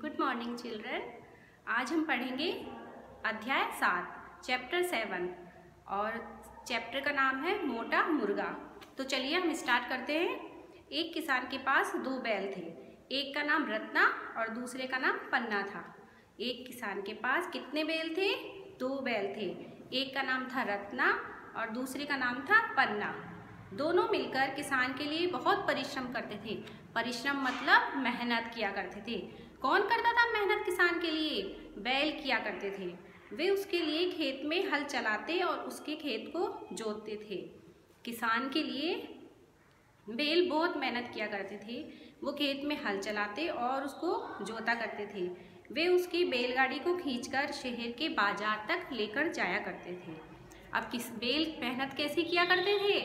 Good morning children. आज हम पढ़ेंगे अध्याय 7 चैप्टर 7 और चैप्टर का नाम है मोटा मुर्गा। तो चलिए हम स्टार्ट करते हैं। एक किसान के पास 2 बैल थे। एक का नाम रत्ना और दूसरे का नाम पन्ना था। एक किसान के पास कितने बैल थे? 2 बैल थे। एक का नाम था रत्ना और दूसरे का नाम था पन्ना। दोनों मिलकर किसान के लिए बहुत परिश्रम करते थे। परिश्रम मतलब मेहनत किया करते थे। कौन करता था मेहनत किसान के लिए? बैल किया करते थे। वे उसके लिए खेत में हल चलाते और उसके खेत को जोतते थे। किसान के लिए बैल बहुत मेहनत किया करते थे। वो खेत में हल चलाते और उसको जोता करते थे। वे उसकी बैलगाड़ी को खींचकर शहर के बाजार तक लेकर जाया करते थे। अब बैल मेहनत कैसे किया करते थे?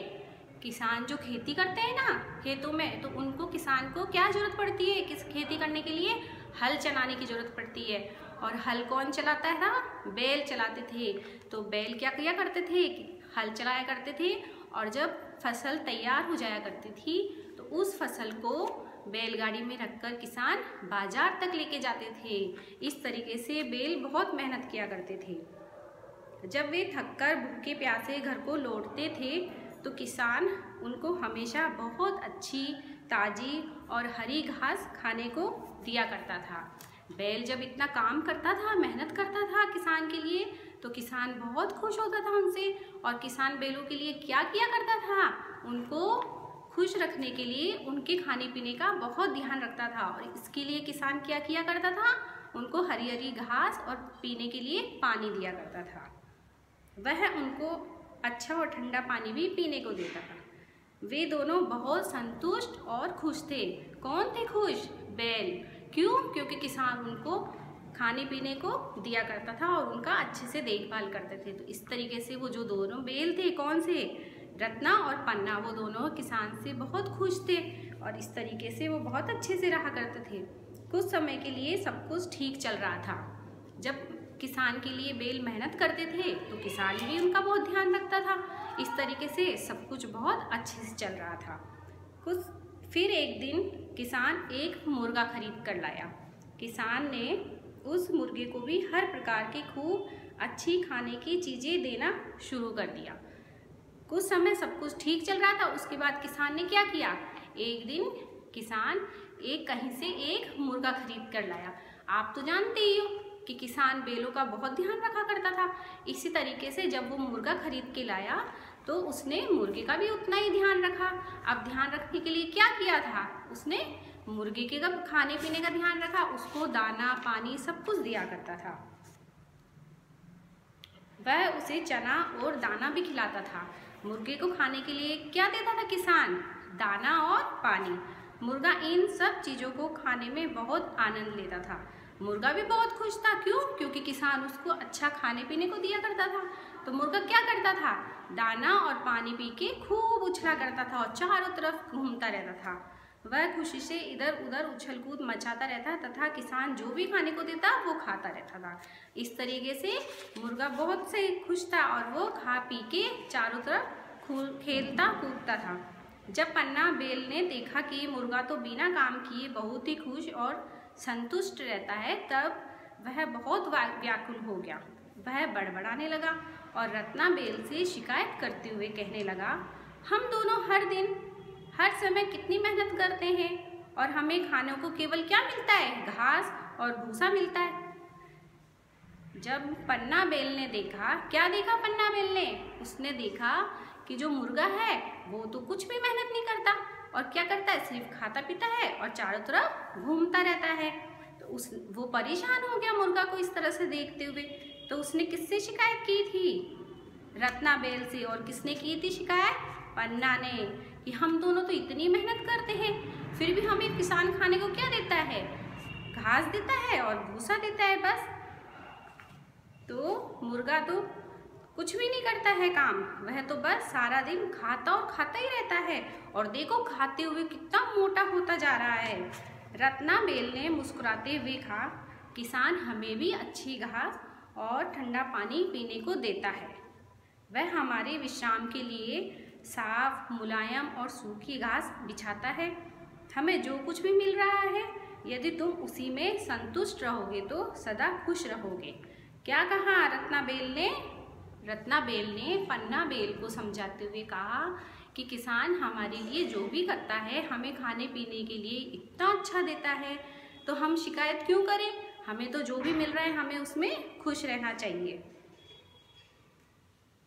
किसान जो खेती करते हैं ना खेतों में, तो उनको किसान को क्या जरूरत पड़ती है? किस खेती करने के लिए हल चलाने की जरूरत पड़ती है। और हल कौन चलाता था? बैल चलाते थे। तो बैल क्या किया करते थे? हल चलाया करते थे। और जब फसल तैयार हो जाया करती थी तो उस फसल को बैलगाड़ी में रखकर किसान बाजार तक लेके जाते थे। इस तरीके से बैल बहुत मेहनत किया करते थे। जब वे थककर भूखे प्यासे घर को लौटते थे तो किसान उनको हमेशा बहुत अच्छी ताज़ी और हरी घास खाने को दिया करता था। बैल जब इतना काम करता था, मेहनत करता था किसान के लिए, तो किसान बहुत खुश होता था उनसे। और किसान बैलों के लिए क्या किया करता था? उनको खुश रखने के लिए उनके खाने पीने का बहुत ध्यान रखता था। और इसके लिए किसान क्या किया करता था? उनको हरी हरी घास और पीने के लिए पानी दिया करता था। वह उनको अच्छा और ठंडा पानी भी पीने को देता था। वे दोनों बहुत संतुष्ट और खुश थे। कौन थे खुश? बैल। क्यों? क्योंकि किसान उनको खाने पीने को दिया करता था और उनका अच्छे से देखभाल करते थे। तो इस तरीके से वो जो दोनों बैल थे, कौन से? रत्ना और पन्ना, वो दोनों किसान से बहुत खुश थे और इस तरीके से वो बहुत अच्छे से रहा करते थे। कुछ समय के लिए सब कुछ ठीक चल रहा था। जब किसान के लिए बैल मेहनत करते थे तो किसान भी उनका बहुत ध्यान रखता था। इस तरीके से सब कुछ बहुत अच्छे से चल रहा था। फिर एक दिन किसान एक मुर्गा खरीद कर लाया। किसान ने उस मुर्गे को भी हर प्रकार की खूब अच्छी खाने की चीज़ें देना शुरू कर दिया। कुछ समय सब कुछ ठीक चल रहा था। उसके बाद किसान ने क्या किया? एक दिन किसान कहीं से एक मुर्गा खरीद कर लाया। आप तो जानते ही हो कि किसान बैलों का बहुत ध्यान रखा करता था। इसी तरीके से जब वो मुर्गा खरीद के लाया तो उसने मुर्गे का भी उतना ही ध्यान रखा। अब ध्यान रखने के लिए क्या किया था? उसने मुर्गे के खाने पीने का ध्यान रखा। उसको दाना पानी सब कुछ दिया करता था। वह उसे चना और दाना भी खिलाता था। मुर्गे को खाने के लिए क्या देता था किसान? दाना और पानी। मुर्गा इन सब चीज़ों को खाने में बहुत आनंद लेता था। मुर्गा भी बहुत खुश था। क्यों? क्योंकि किसान उसको अच्छा खाने पीने को दिया करता था। तो मुर्गा क्या करता था? दाना और पानी पी के खूब उछला करता था और चारों तरफ घूमता रहता था। वह खुशी से इधर उधर उछल कूद मचाता रहता तथा किसान जो भी खाने को देता वो खाता रहता था। इस तरीके से मुर्गा बहुत से खुश था और वो खा पी के चारों तरफ खेलता कूदता था। जब पन्ना बैल ने देखा कि मुर्गा तो बिना काम किए बहुत ही खुश और संतुष्ट रहता है, तब वह बहुत व्याकुल हो गया। वह बड़बड़ाने लगा और रत्ना बैल से शिकायत करते हुए कहने लगा, हम दोनों हर दिन हर समय कितनी मेहनत करते हैं और हमें खाने को केवल क्या मिलता है? घास और भूसा मिलता है। जब पन्ना बैल ने देखा, क्या देखा पन्ना बैल ने? उसने देखा कि जो मुर्गा है वो तो कुछ भी मेहनत नहीं करता और क्या करता है? सिर्फ खाता पीता है और चारों तरफ घूमता रहता है। तो वो परेशान हो गया मुर्गा को इस तरह से देखते हुए। तो उसने किससे शिकायत की थी? रत्ना बैल से। और किसने की थी शिकायत? पन्ना ने। कि हम दोनों तो इतनी मेहनत करते हैं फिर भी हमें किसान खाने को क्या देता है? घास देता है और भूसा देता है बस। तो मुर्गा तो कुछ भी नहीं करता है काम, वह तो बस सारा दिन खाता और खाता ही रहता है। और देखो खाते हुए कितना मोटा होता जा रहा है। रत्ना बैल ने मुस्कुराते हुए कहा, किसान हमें भी अच्छी घास और ठंडा पानी पीने को देता है। वह हमारे विश्राम के लिए साफ मुलायम और सूखी घास बिछाता है। हमें जो कुछ भी मिल रहा है यदि तुम उसी में संतुष्ट रहोगे तो सदा खुश रहोगे। क्या कहा रत्नाबेल ने? रत्नाबेल ने पन्नाबेल को समझाते हुए कहा कि किसान हमारे लिए जो भी करता है, हमें खाने पीने के लिए इतना अच्छा देता है, तो हम शिकायत क्यों करें? हमें तो जो भी मिल रहा है हमें उसमें खुश रहना चाहिए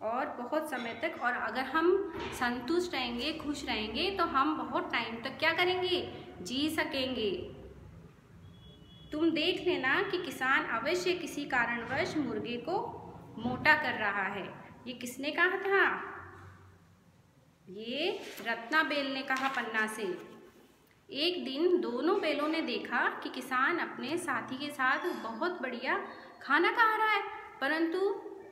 और बहुत समय तक। और अगर हम संतुष्ट रहेंगे, खुश रहेंगे, तो हम बहुत टाइम तक क्या करेंगे? जी सकेंगे। तुम देख लेना कि किसान अवश्य किसी कारणवश मुर्गे को मोटा कर रहा है। ये किसने कहा था? ये रत्नाबेल ने कहा पन्ना से। एक दिन दोनों बेलों ने देखा कि किसान अपने साथी के साथ बहुत बढ़िया खाना खा रहा है, परंतु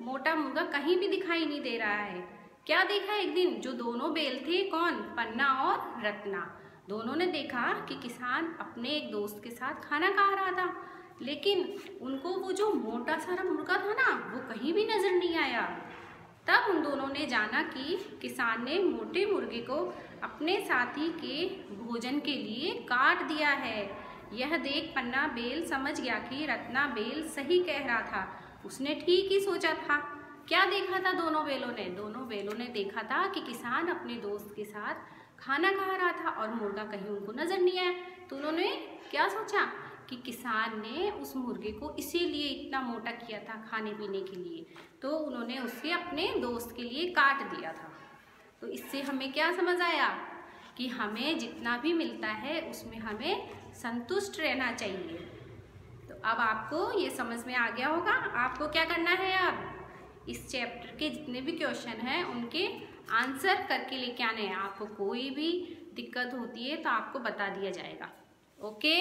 मोटा मुर्गा कहीं भी दिखाई नहीं दे रहा है। क्या देखा एक दिन? जो दोनों बेल थे, कौन? पन्ना और रत्ना। दोनों ने देखा कि किसान अपने एक दोस्त के साथ खाना खा रहा था, लेकिन उनको वो जो मोटा सारा मुर्गा था ना, वो कहीं भी नजर नहीं आया। तब उन दोनों ने जाना कि किसान ने मोटे मुर्गे को अपने साथी के भोजन के लिए काट दिया है। यह देख पन्ना बेल समझ गया कि रत्ना बेल सही कह रहा था। उसने ठीक ही सोचा था। क्या देखा था दोनों बेलों ने? दोनों बेलों ने देखा था कि किसान अपने दोस्त के साथ खाना खा रहा था और मुर्गा कहीं उनको नजर नहीं आया। तो उन्होंने क्या सोचा कि किसान ने उस मुर्गे को इसीलिए इतना मोटा किया था खाने पीने के लिए, तो उन्होंने उसे अपने दोस्त के लिए काट दिया था। तो इससे हमें क्या समझ आया कि हमें जितना भी मिलता है उसमें हमें संतुष्ट रहना चाहिए। तो अब आपको ये समझ में आ गया होगा। आपको क्या करना है? अब इस चैप्टर के जितने भी क्वेश्चन हैं उनके आंसर करके लेके आने हैं। आपको कोई भी दिक्कत होती है तो आपको बता दिया जाएगा। ओके।